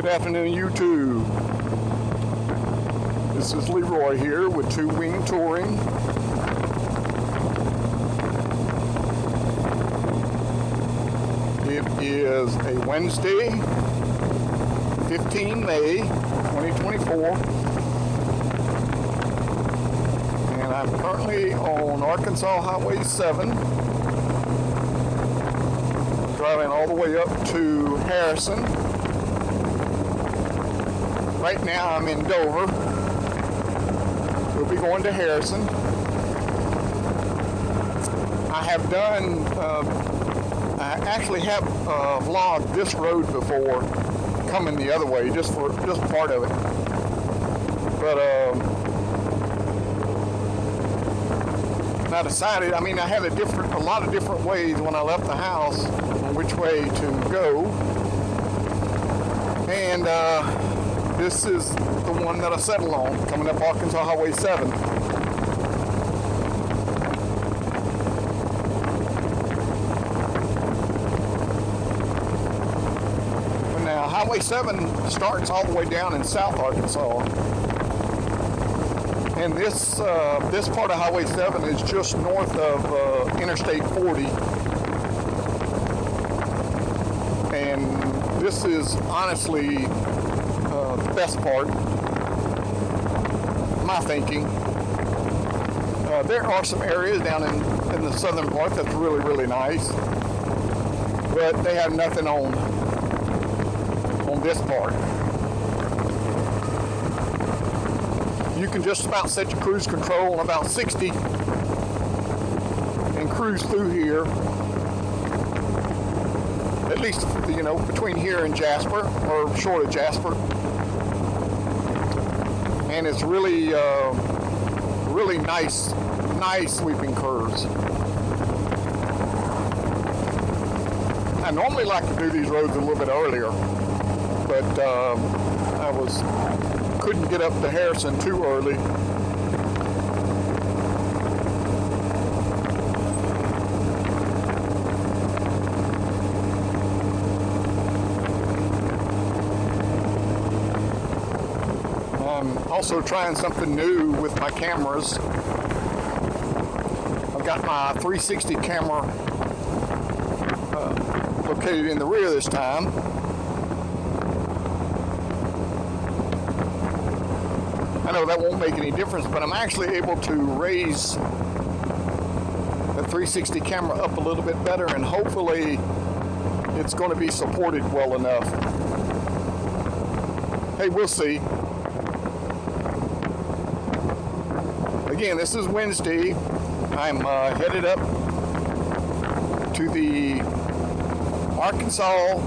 Good afternoon, YouTube. This is Leroy here with Two Wing Touring. It is a Wednesday, 15 May 2024, and I'm currently on Arkansas Highway 7, driving all the way up to Harrison. Right now I'm in Dover. We'll be going to Harrison. I have done, I actually have vlogged this road before, coming the other way, just part of it. But I decided, I had a lot of different ways when I left the house on which way to go. And this is the one that I settled on, coming up Arkansas Highway 7. But now, Highway 7 starts all the way down in South Arkansas. And this part of Highway 7 is just north of Interstate 40. And this is honestly the best part, my thinking. There are some areas down in the southern part that's really, really nice, but they have nothing on this part. You can just about set your cruise control on about 60 and cruise through here, at least, between here and Jasper, or short of Jasper. And it's really, really nice sweeping curves. I normally like to do these roads a little bit earlier, but couldn't get up to Harrison too early. Also trying something new with my cameras. I've got my 360 camera located in the rear this time. I know that won't make any difference, but I'm actually able to raise the 360 camera up a little bit better, and hopefully it's going to be supported well enough. Hey, we'll see. Again, this is Wednesday. I'm headed up to the Arkansas,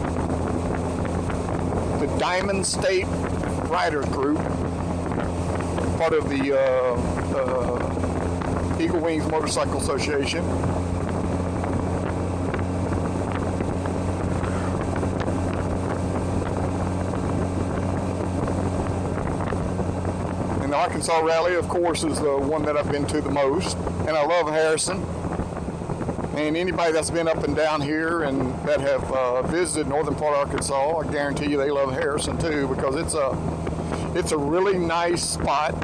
the Diamond State Riders Group, part of the Eagle Wings Motorcycle Association. The Arkansas Rally, of course, is the one that I've been to the most, and I love Harrison. And anybody that's been up and down here and that have visited northern part of Arkansas, I guarantee you they love Harrison too, because it's a really nice spot,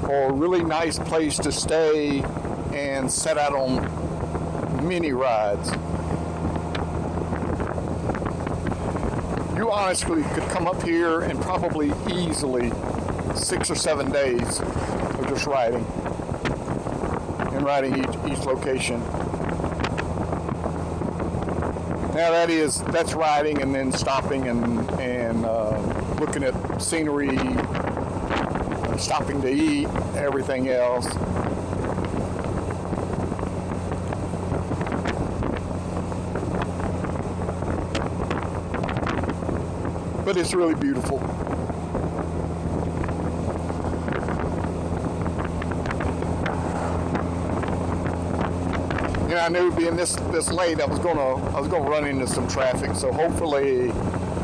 or a really nice place to stay and set out on mini rides. You honestly could come up here and probably easily 6 or 7 days of just riding and riding each location. Now that's riding and then stopping and looking at scenery, stopping to eat, everything else. But it's really beautiful. I knew being this late, I was gonna run into some traffic. So hopefully,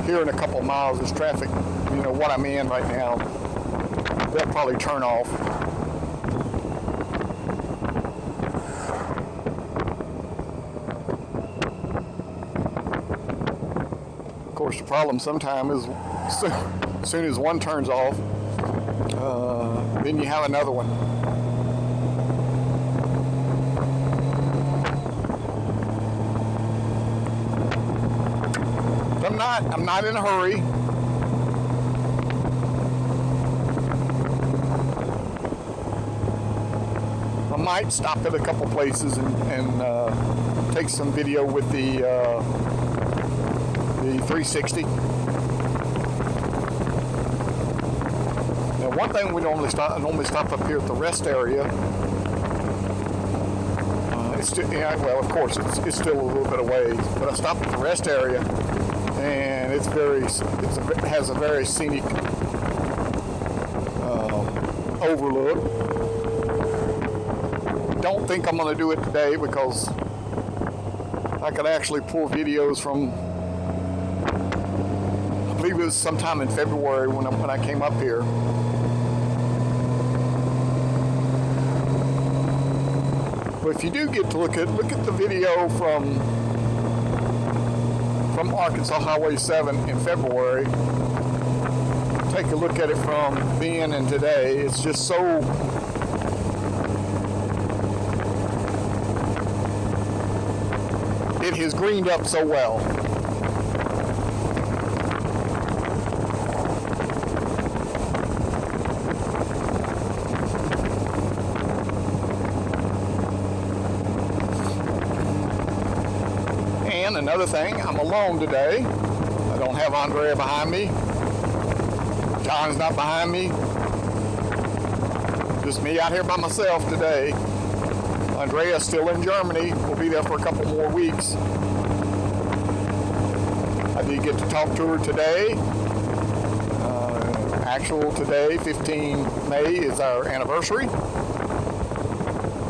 here in a couple miles, this traffic, what I'm in right now, they'll probably turn off. course, the problem sometimes is as soon as one turns off, then you have another one. I'm not in a hurry. I might stop at a couple places and take some video with the 360. Now, one thing we normally stop up here at the rest area. It's still, yeah, well, of course, it's still a little bit away, but I stopped at the rest area, and it has a very scenic overlook. Don't think I'm going to do it today because I could actually pull videos from, I believe it was sometime in February when I came up here. But if you do get to look at the video from Arkansas Highway 7 in February, take a look at it from then and today. It's just so it has greened up so well. And another thing, I'm alone today. I don't have Andrea behind me. John's not behind me. Just me out here by myself today. Andrea's still in Germany. We'll be there for a couple more weeks. I did get to talk to her today. Actual today, 15 May, is our anniversary.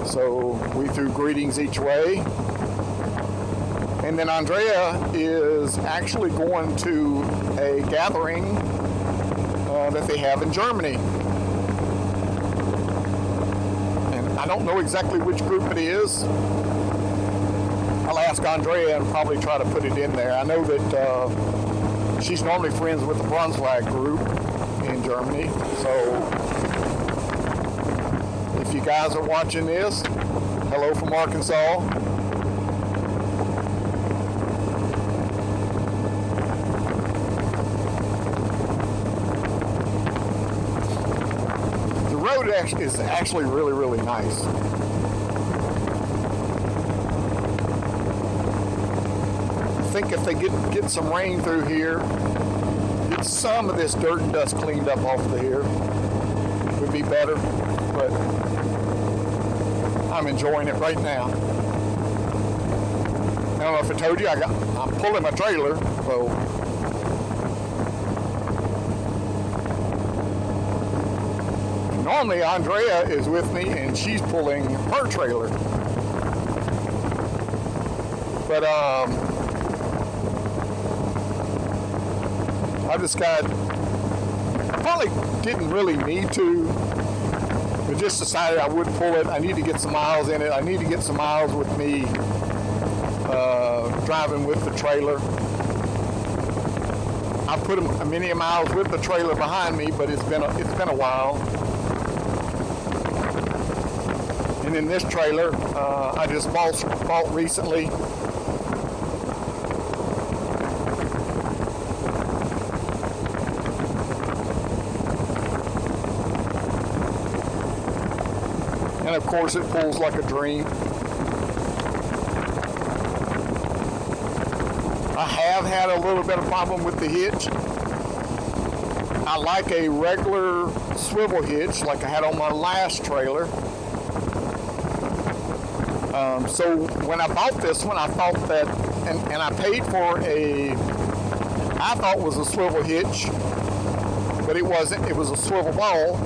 So we threw greetings each way. And then Andrea is actually going to a gathering that they have in Germany. I don't know exactly which group it is. I'll ask Andrea and probably try to put it in there. I know that she's normally friends with the Brunswick group in Germany. So if you guys are watching this, hello from Arkansas. The road is actually really, really nice. I think if they get some rain through here, get some of this dirt and dust cleaned up off of here, would be better. But I'm enjoying it right now. I don't know if I told you, I'm pulling my trailer, so. Normally Andrea is with me and she's pulling her trailer. But I just probably didn't really need to, but just decided I would pull it. I need to get some miles in it. I need to get some miles with me driving with the trailer. I put many miles with the trailer behind me, but it's been a while. And in this trailer, I just bought recently. And of course it pulls like a dream. I have had a little bit of problem with the hitch. I like a regular swivel hitch like I had on my last trailer. So when I bought this one, I thought that, and I paid for I thought it was a swivel hitch, but it wasn't. It was a swivel ball.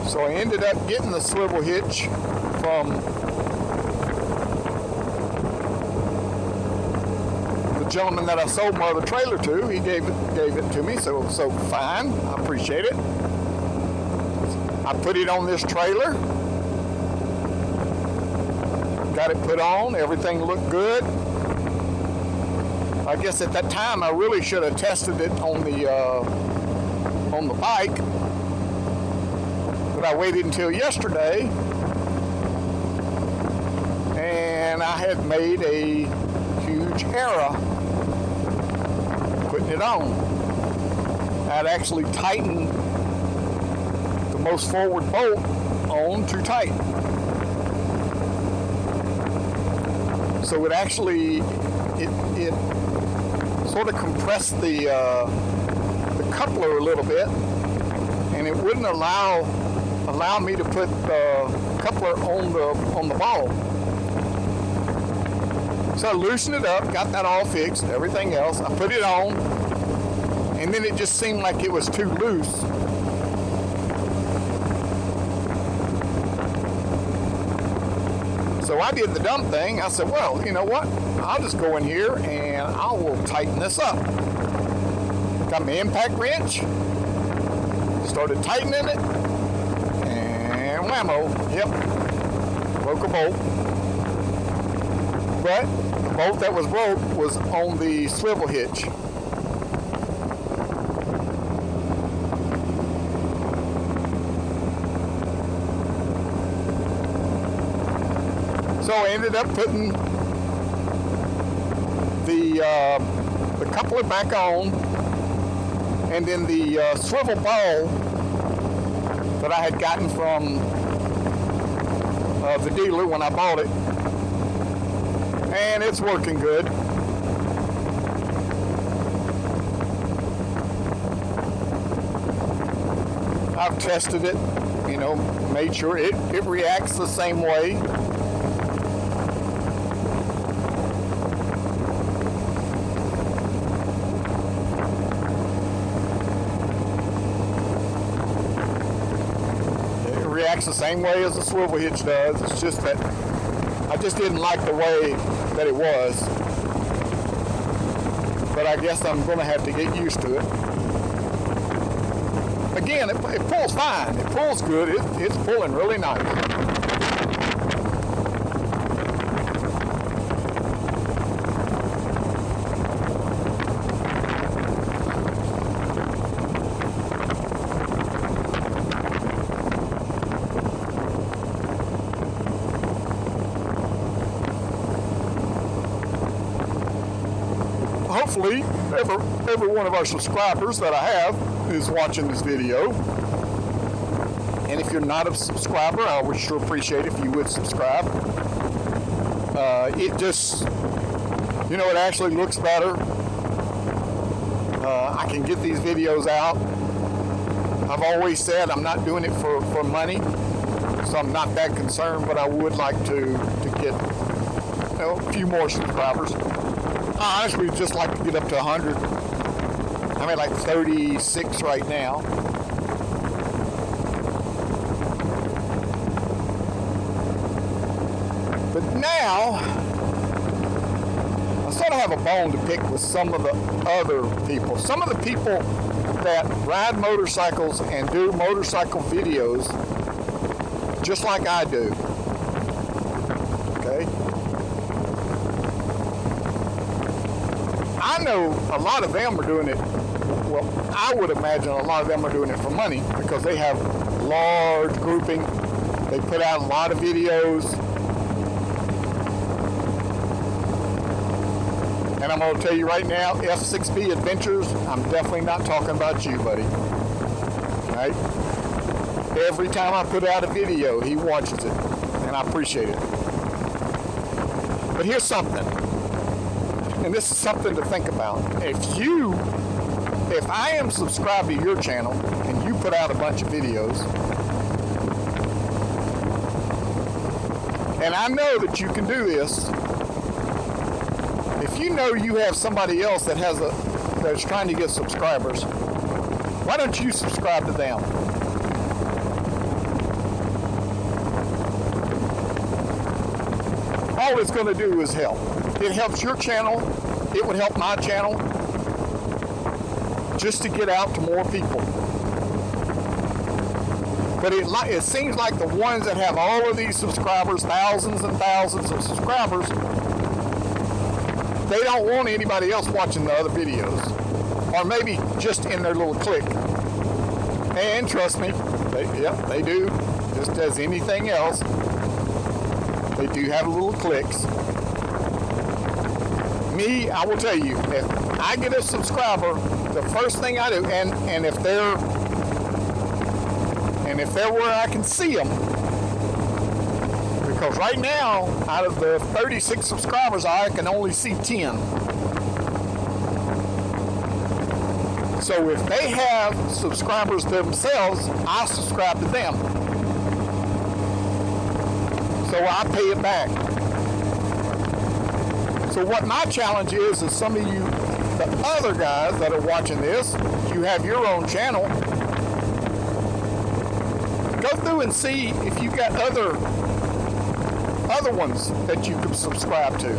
So I ended up getting the swivel hitch from the gentleman that I sold my other trailer to. He gave it to me, so fine. I appreciate it. I put it on this trailer. Got it put on, everything looked good. I guess at that time I really should have tested it on the bike, but I waited until yesterday, and I had made a huge error putting it on. I'd actually tightened the most forward bolt on too tight. So it actually, it sort of compressed the coupler a little bit, and it wouldn't allow me to put the coupler on the ball. So I loosened it up, got that all fixed, everything else. I put it on, and then it just seemed like it was too loose. So I did the dumb thing. I said, well, you know what? I'll just go in here and I will tighten this up. Got my impact wrench, started tightening it, and whammo, yep, broke a bolt. But the bolt that was broke was on the swivel hitch. So I ended up putting the coupler back on, and then the swivel ball that I had gotten from the dealer when I bought it, and it's working good. I've tested it, you know, made sure it reacts the same way. Reacts the same way as the swivel hitch does. It's just that I just didn't like the way that it was. But I guess I'm going to have to get used to it. Again, it pulls fine. It pulls good. It's pulling really nice. Hopefully, every one of our subscribers that I have is watching this video. And if you're not a subscriber, I would sure appreciate if you would subscribe. It just, you know, it actually looks better. I can get these videos out. I've always said I'm not doing it for money, so I'm not that concerned, but I would like to get, you know, a few more subscribers. I honestly just like to get up to 100. I'm at like 36 right now. But now, I sort of have a bone to pick with some of the other people. Some of the people that ride motorcycles and do motorcycle videos just like I do. Okay? I know a lot of them are doing it, well, I would imagine a lot of them are doing it for money because they have large grouping. They put out a lot of videos. And I'm going to tell you right now, F6B Adventures, I'm definitely not talking about you, buddy. Right? Every time I put out a video, he watches it, and I appreciate it. But here's something. And this is something to think about. If I am subscribed to your channel and you put out a bunch of videos, and I know that you can do this, if you know you have somebody else that's trying to get subscribers, why don't you subscribe to them? All it's going to do is help. It helps your channel. It would help my channel just to get out to more people. But it seems like the ones that have all of these subscribers, thousands and thousands of subscribers, they don't want anybody else watching the other videos, or maybe just in their little clique. And trust me, they do, just as anything else, they do have little cliques. Me, I will tell you, if I get a subscriber, the first thing I do, and if they're where I can see them, because right now, out of the 36 subscribers, I can only see 10. So if they have subscribers themselves, I subscribe to them. So I pay it back. So what my challenge is some of you, the other guys that are watching this, you have your own channel. Go through and see if you've got other ones that you can subscribe to.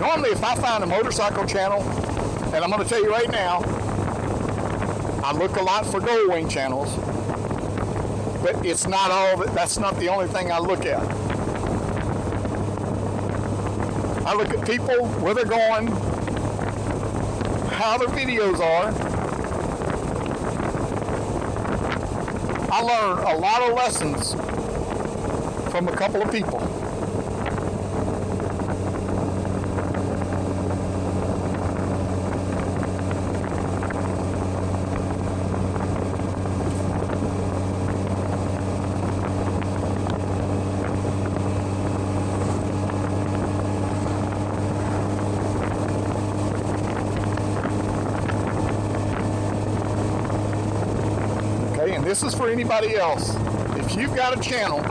Normally, if I find a motorcycle channel, and I'm going to tell you right now, I look a lot for Gold Wing channels, but it's not all of it. That's not the only thing I look at. I look at people, where they're going, how their videos are. I learned a lot of lessons from a couple of people. And this is for anybody else. If you've got a channel,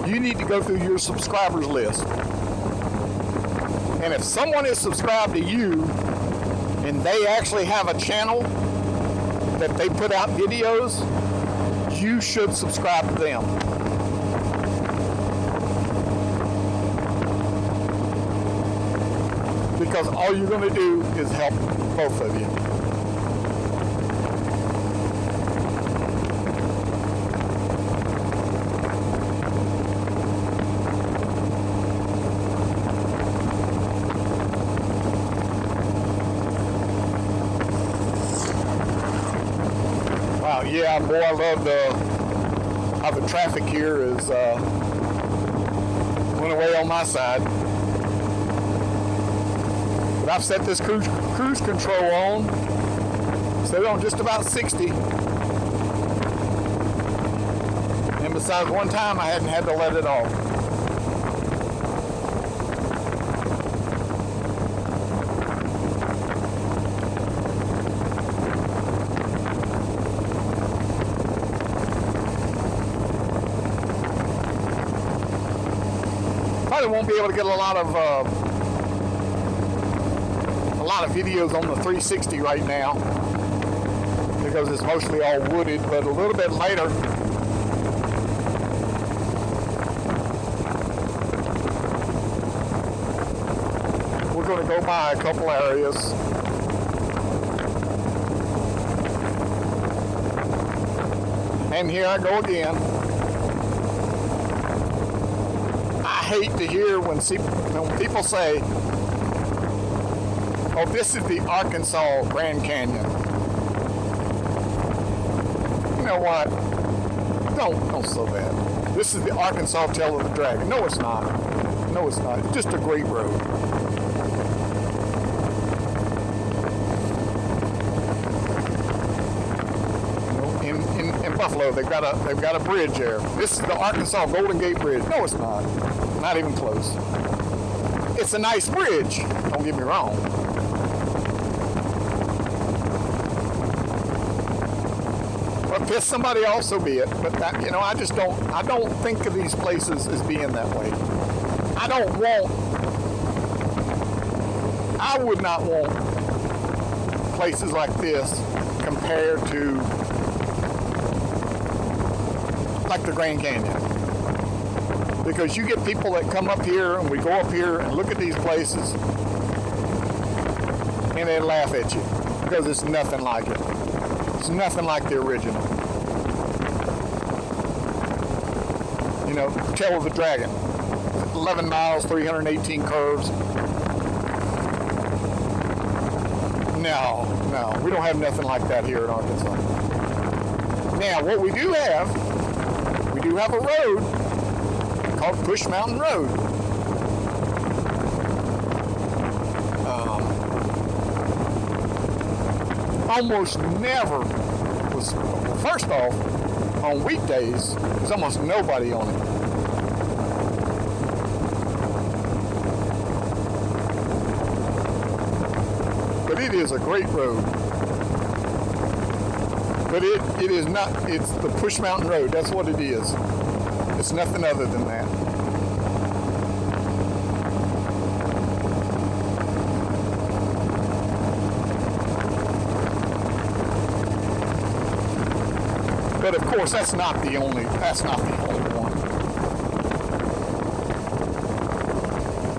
you need to go through your subscribers list. And if someone is subscribed to you and they actually have a channel that they put out videos, you should subscribe to them. Because all you're going to do is help both of you. Yeah, boy, I love how the traffic here is went away on my side. But I've set this cruise control on, set it on just about 60. And besides, one time I hadn't had to let it off. Probably won't be able to get a lot of videos on the 360 right now because it's mostly all wooded, but a little bit later we're going to go by a couple areas. And here I go again. I hate to hear when people say, oh, this is the Arkansas Grand Canyon. You know what? Don't say that. This is the Arkansas Tail of the Dragon. No, it's not. No, it's not. It's just a great road. In Buffalo, they've got a bridge there. This is the Arkansas Golden Gate Bridge. No, it's not. Not even close. It's a nice bridge. Don't get me wrong. But piss somebody off, so be it. But that, I don't think of these places as being that way. I would not want places like this compared to like the Grand Canyon. Because you get people that come up here and we go up here and look at these places and they laugh at you because it's nothing like it. It's nothing like the original. You know, tail of the dragon. 11 miles, 318 curves. No, we don't have nothing like that here in Arkansas. Now, what we do have a road called Push Mountain Road. Almost never was, well, first off, on weekdays, there's almost nobody on it. But it is a great road. But it is not, it's the Push Mountain Road. That's what it is. It's nothing other than that. But of course, that's not the only one.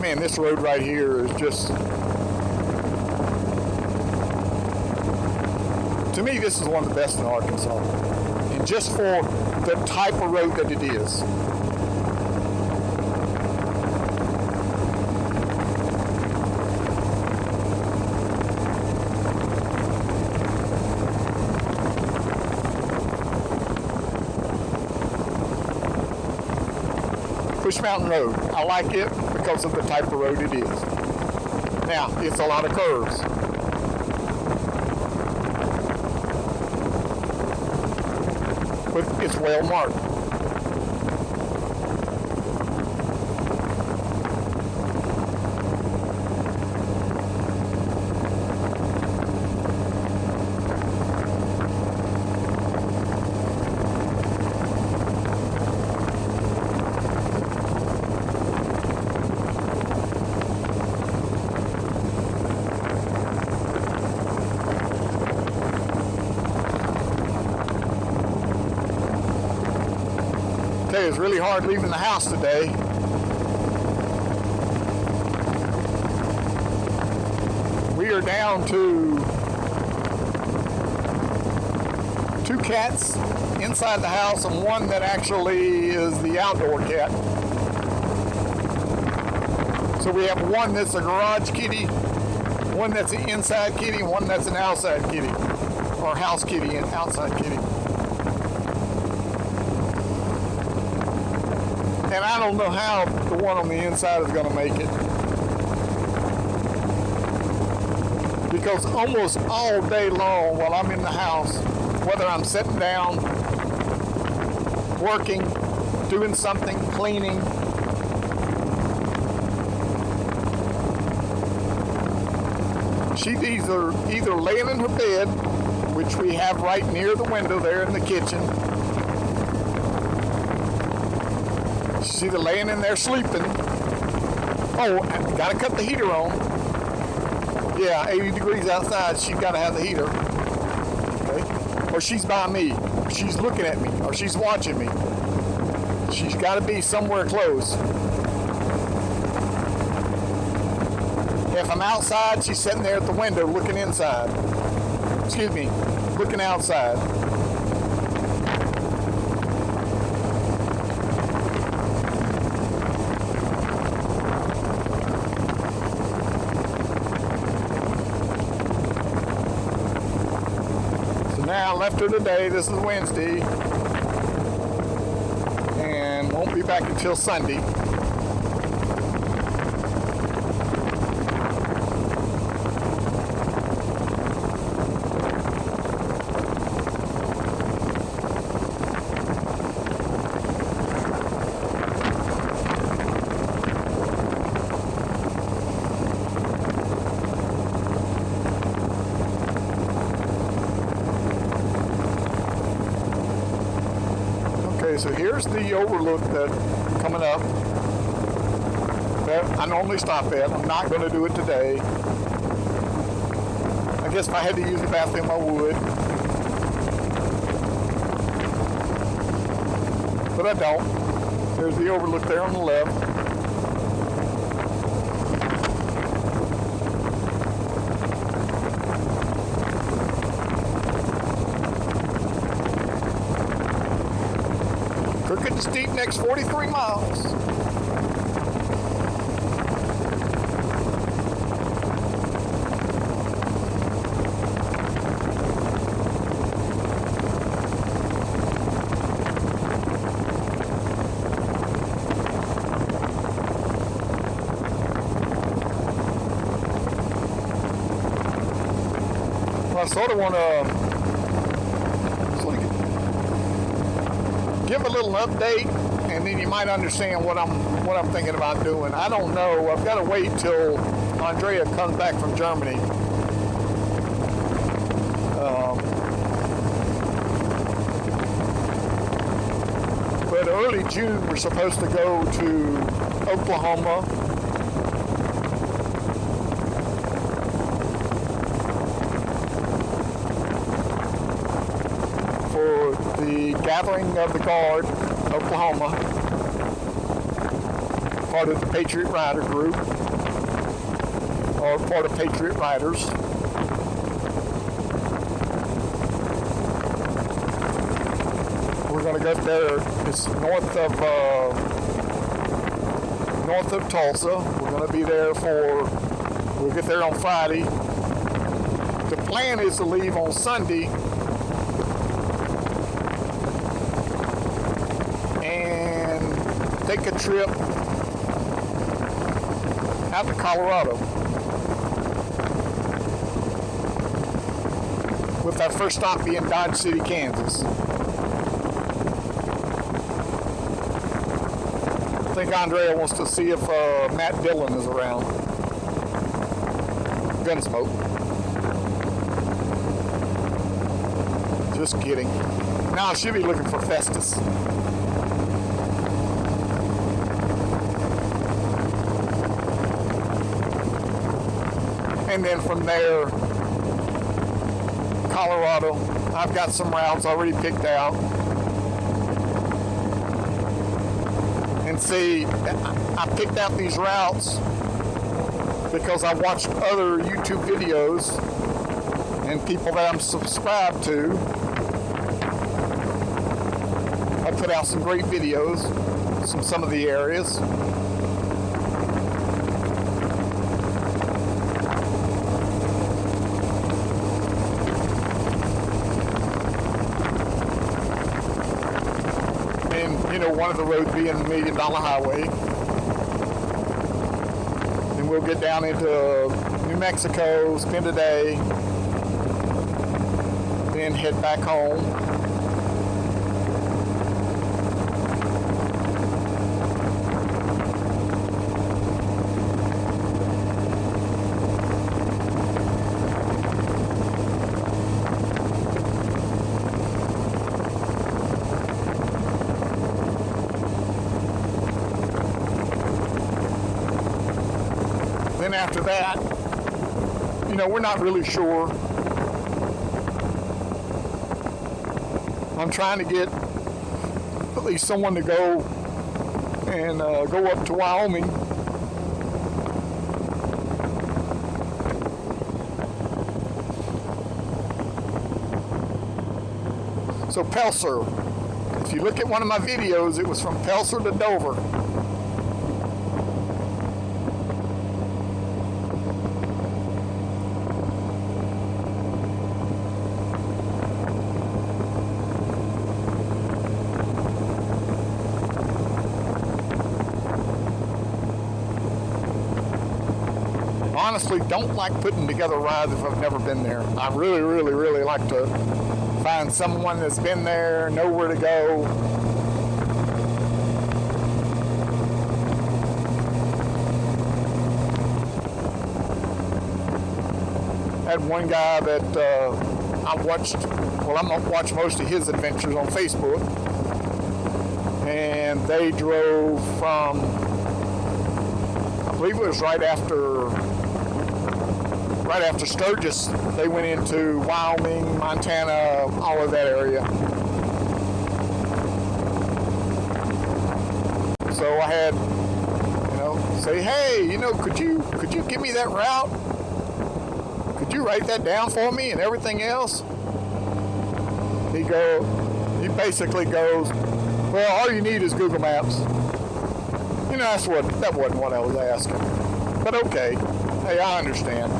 Man, this road right here is just, to me, this is one of the best in Arkansas. And just for the type of road that it is. Push Mountain Road. I like it because of the type of road it is. Now, it's a lot of curves. But it's well marked. It's really hard leaving the house today. We are down to 2 cats inside the house and one that actually is the outdoor cat. So we have one that's a garage kitty, one that's an inside kitty, and one that's an outside kitty, or house kitty and outside kitty. And I don't know how the one on the inside is going to make it. Because almost all day long while I'm in the house, whether I'm sitting down, working, doing something, cleaning, she's either laying in her bed, which we have right near the window there in the kitchen. She's either laying in there sleeping. Oh, gotta cut the heater on. Yeah, 80 degrees outside, she's gotta have the heater. Okay? Or she's by me, or she's looking at me, or she's watching me. She's gotta be somewhere close. If I'm outside, she's sitting there at the window looking inside. Excuse me, looking outside. Now, I left her today. This is Wednesday, and won't be back until Sunday. So here's the overlook that's coming up that I normally stop at. I'm not going to do it today. I guess if I had to use the bathroom, I would. But I don't. There's the overlook there on the left. Crooked avoid the steep next 43 miles. I sort of want to give a little update, and then you might understand what I'm thinking about doing. I don't know. I've got to wait till Andrea comes back from Germany. But early June, we're supposed to go to Oklahoma. The gathering of the Guard, Oklahoma, part of the Patriot Rider group, or part of Patriot Riders. We're going to go there. It's north of Tulsa. We're going to be there we'll get there on Friday. The plan is to leave on Sunday take a trip out to Colorado, with our first stop being Dodge City, Kansas. I think Andrea wants to see if Matt Dillon is around. Gunsmoke. Just kidding. Now she'll be looking for Festus. And then from there, Colorado. I've got some routes already picked out. And see, I picked out these routes because I watched other YouTube videos and people that I'm subscribed to. I put out some great videos, some of the areas. You know, one of the roads being the $1 Million Highway. And we'll get down into New Mexico, spend a day, then head back home. Then after that, you know, we're not really sure. I'm trying to get at least someone to go and go up to Wyoming. So Pelser, if you look at one of my videos, it was from Pelser to Dover. Honestly, don't like putting together rides if I've never been there. I really, really, really like to find someone that's been there, know where to go. I had one guy that I'm gonna watch most of his adventures on Facebook, and they drove from, I believe it was right after Sturgis. They went into Wyoming, Montana, all of that area. So I had, say, hey, could you give me that route? Could you write that down for me and everything else? He basically goes, Well, all you need is Google Maps. You know, that wasn't what I was asking. But okay. Hey, I understand.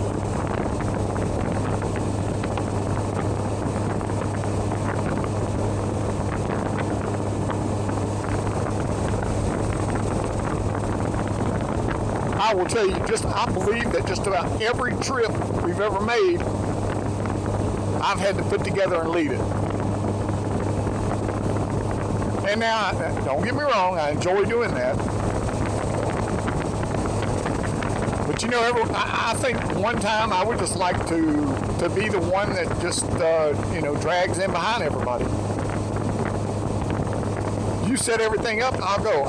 I will tell you, I believe that just about every trip we've ever made, I've had to put together and lead it. And now, don't get me wrong, I enjoy doing that. But you know, I think one time I would just like to be the one that just, drags in behind everybody. You set everything up, I'll go.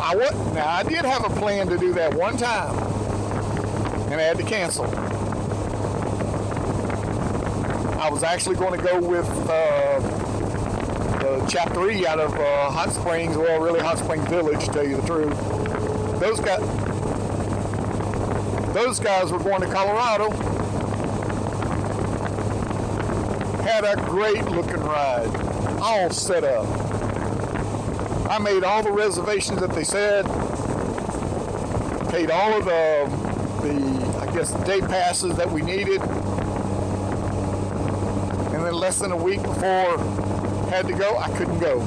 Now, I did have a plan to do that one time, and I had to cancel. I was actually going to go with the Chapter E out of Hot Springs, well, really Hot Springs Village, to tell you the truth. Those guys were going to Colorado. Had a great looking ride, all set up. I made all the reservations that they said, paid all of the day passes that we needed, and then less than a week before I had to go, I couldn't go.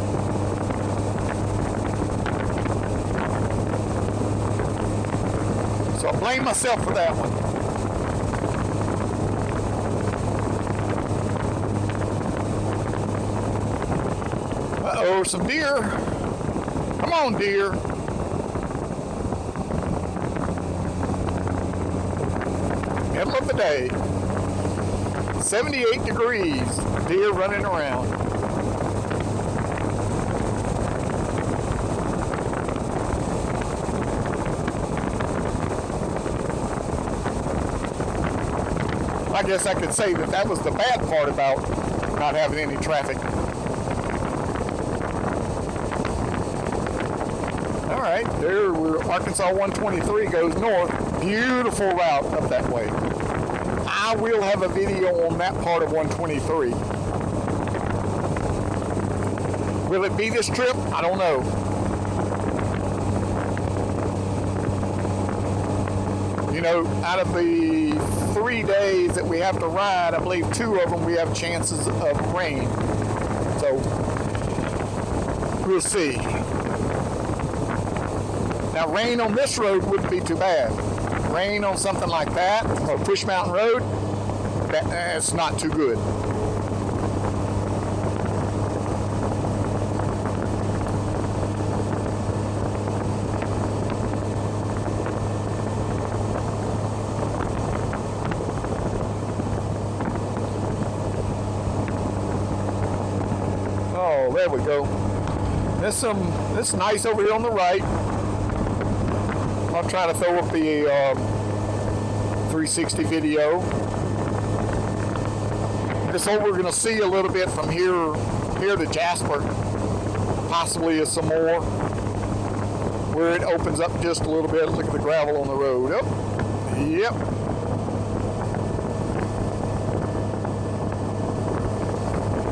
So I blame myself for that one. Uh-oh, some deer. Come on, deer. Middle of the day. 78 degrees. Deer running around. I guess I could say that was the bad part about not having any traffic. All right, there where Arkansas 123 goes north. Beautiful route up that way. I will have a video on that part of 123. Will it be this trip? I don't know. You know, out of the 3 days that we have to ride, I believe 2 of them we have chances of rain. So, we'll see. Now, rain on this road wouldn't be too bad. Rain on something like that, or Push Mountain Road, that's not too good. Oh, there we go. It's nice over here on the right. I'll try to throw up the 360 video. This over we're going to see a little bit from here to Jasper. Possibly some more. Where it opens up just a little bit. Look at the gravel on the road. Oh, yep.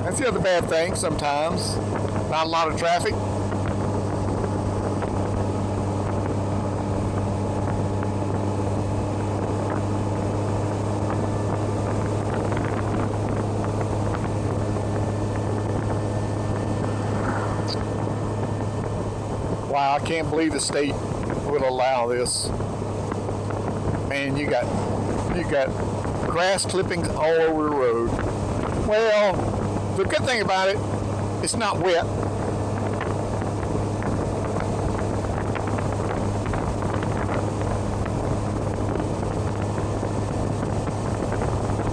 That's the other bad thing sometimes. Not a lot of traffic. Wow, I can't believe the state would allow this. Man, you got grass clippings all over the road. Well, the good thing about it, it's not wet.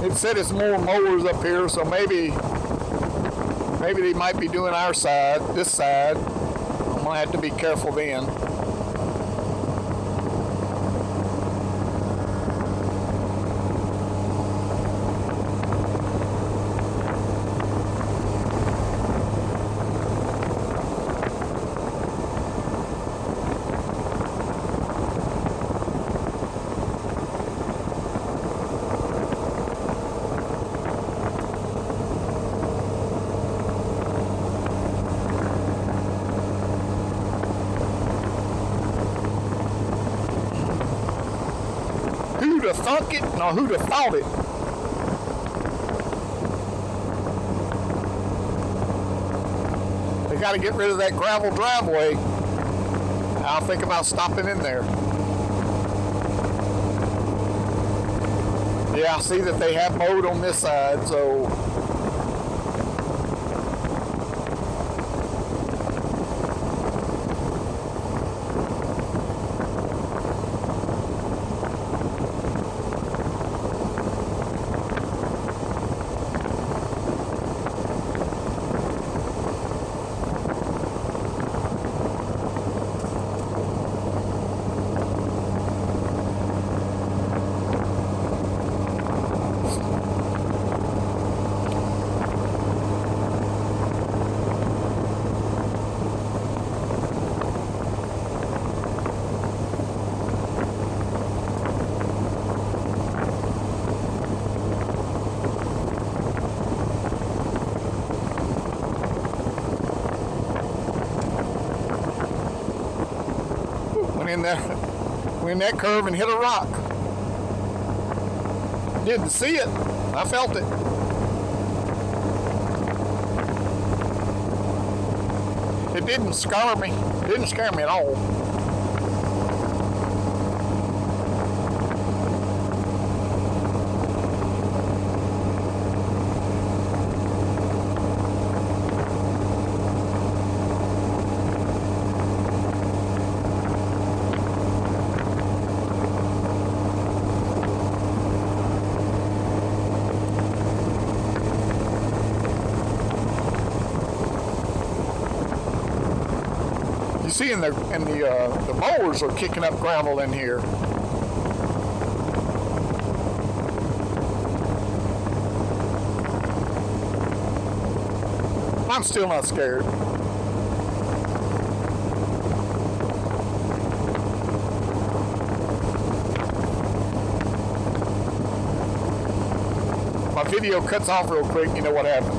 It said it's more mowers up here, so maybe they might be doing our side, this side. I'm gonna have to be careful then. have thunk it? No, who'd have thought it? They got to get rid of that gravel driveway. I'll think about stopping in there. Yeah, I see that they have mowed on this side, so went in that curve and hit a rock. Didn't see it. I felt it. It didn't scare me. It didn't scare me at all. See, and the mowers are kicking up gravel in here. I'm still not scared. My video cuts off real quick, you know what happened.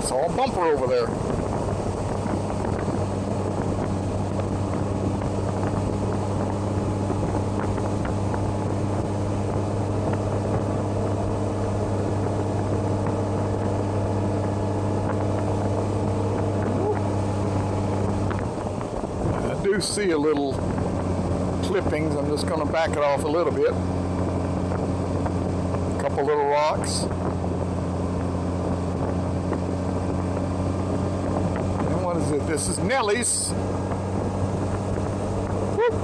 Saw a bumper over there. I do see a little clippings. I'm just going to back it off a little bit. A couple little rocks. This is Nellie's. Whoop.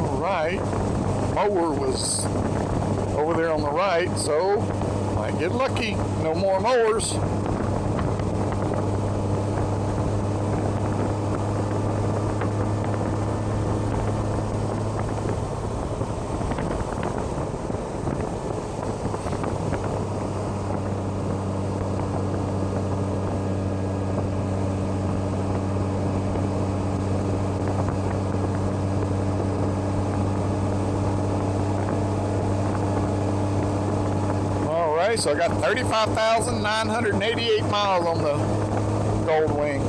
All right, mower was over there on the right, so might get lucky. No more mowers. So I got 35,988 miles on the Gold Wing.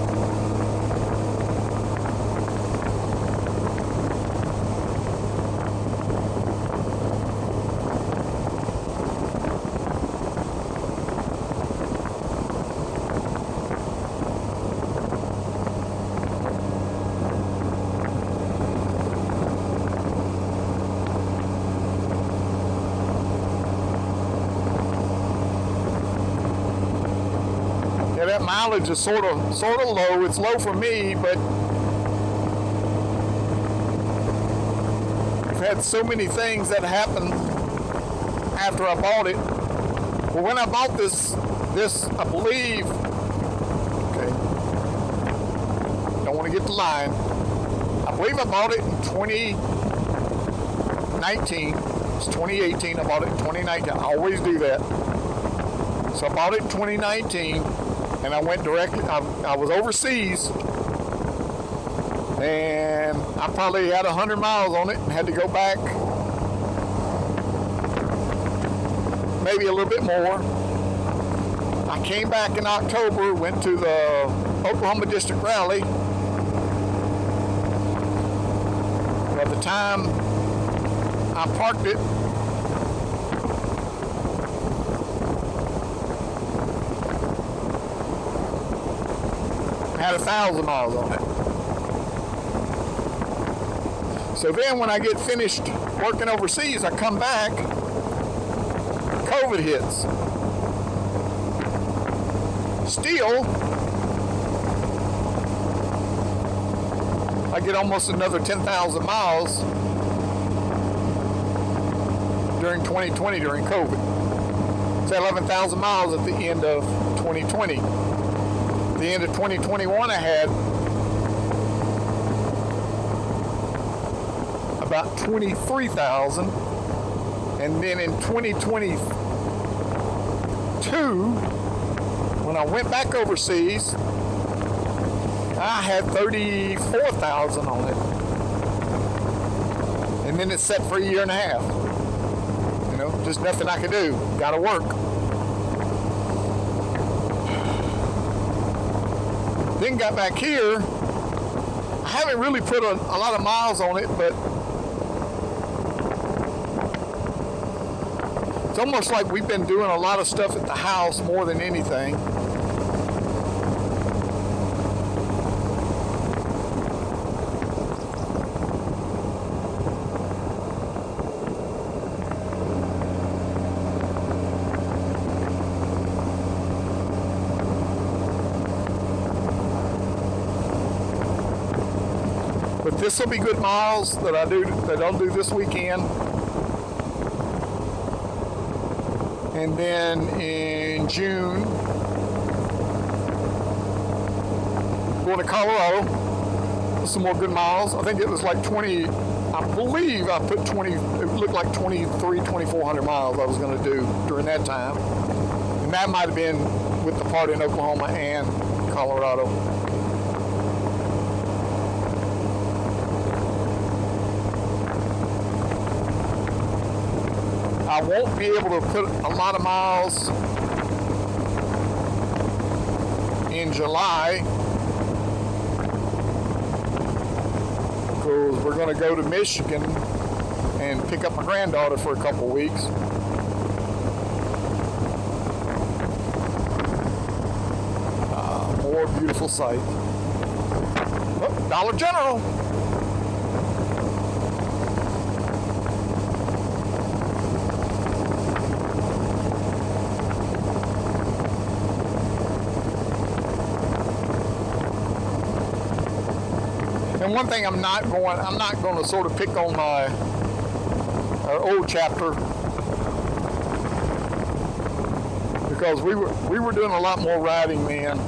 That mileage is sort of low. It's low for me, but if had so many things that happened after I bought it. Well, when I bought this I believe, okay, don't want to get the line. I believe I bought it in 2019. It's 2018. I bought it in 2019. I always do that. So I bought it in 2019, and I went directly. I was overseas, and I probably had 100 miles on it and had to go back maybe a little bit more. I came back in October, went to the Oklahoma District Rally. By the time I parked it, I had 1,000 miles on it. So then when I get finished working overseas, I come back, COVID hits. Still, I get almost another 10,000 miles during 2020, during COVID. It's 11,000 miles at the end of 2020. At the end of 2021, I had about 23,000. And then in 2022, when I went back overseas, I had 34,000 on it. And then it's set for a year and a half. You know, just nothing I could do. Gotta work. Then got back here. I haven't really put a lot of miles on it, but it's almost like we've been doing a lot of stuff at the house more than anything. But this will be good miles that I'll do this weekend. And then in June, going to Colorado, some more good miles. I think it was like 20, I believe I put 20, it looked like 2,400 miles I was going to do during that time. And that might have been with the part in Oklahoma and Colorado. I won't be able to put a lot of miles in July because we're going to go to Michigan and pick up my granddaughter for a couple weeks. More beautiful sight. Oh, Dollar General. And one thing I'm not going to sort of pick on my old chapter, because we were doing a lot more riding then.